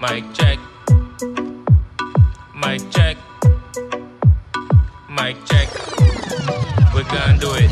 Mic check. Mic check. Mic check. We gon' do it.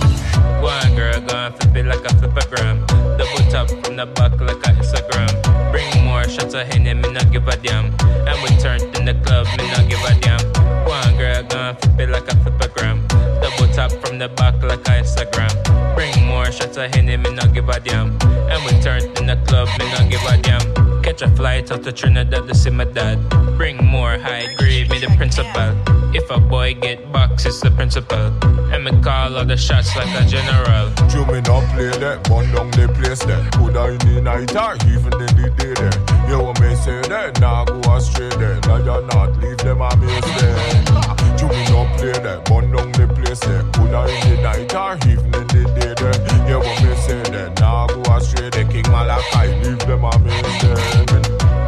Go on, girl, go on, flip it like a flip-a-gram. Double tap from the back like a Instagram. Bring more shots of Henny, me not give a damn. And we turned in the club, me not give a damn. Go on, girl, go on, flip it like a flip-a-gram. Double tap from the back like a Instagram. Bring more shots of Henny, me not give a damn. And we turned in the club, me not give a damn. Catch a flight out to Trinidad to see my dad. Bring more high grade, me the principal. If a boy get box, it's the principal. And me call all the shots like a general. You me not play that, burn down the place there. Coulda in the night or even in the day there. You want me say that, nah go astray there. Now you not leave them a maze there. You me not play that, burn down the place there. Coulda in the night or even in the day there. You want me say that, nah go astray there. King Malachi, leave them a maze there.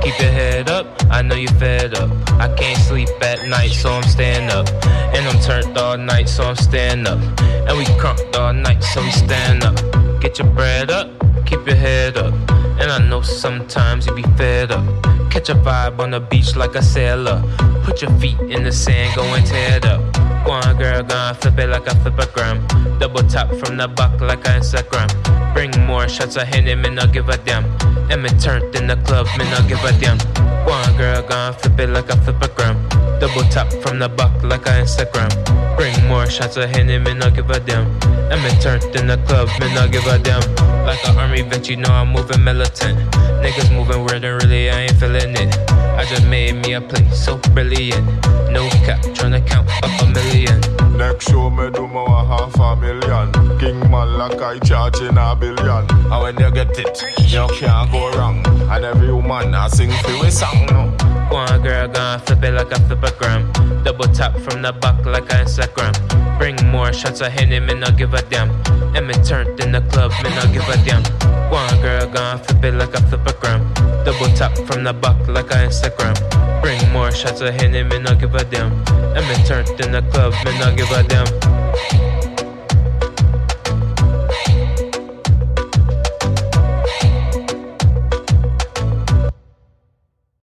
Keep your head up, I know you fed up. I can't sleep at night, so I'm staying up. And I'm turned all night, so I'm staying up. And we crunked all night, so we stand up. Get your bread up, keep your head up. And I know sometimes you be fed up. Catch a vibe on the beach like a sailor. Put your feet in the sand, go and tear it up. Go on, girl, go on, flip it like a flip-a-gram. Double tap from the back like a Instagram. Bring more shots of Henny, me not give a damn. And me turned in the club, me not give a damn. Go on, girl, go on, flip it like a flip-a-gram. Double tap from the back like a Instagram. Bring more shots of Henny, me not give a damn. And me turned in the club, me not give a damn. Like an army vet, you know I'm moving militant. Niggas moving weird and really I ain't feeling it. I just made me a play so brilliant. No cap, tryna count up a million. Next show me do more $500,000. King Malachi charging $1 billion. And when you get it, you can't go wrong. And every woman I sing for a song now. Go on, girl, go on, flip it like a flip-a-gram. Double tap from the back like a Instagram. Bring more shots of Henny, me not give a damn. And me turned in the club, me not give a damn. Go on, girl, go on, flip it like a flip-a-gram. Double tap from the back like a Instagram. Bring more shots of Henny, me not give a damn. And me turned in the club, me not give a damn.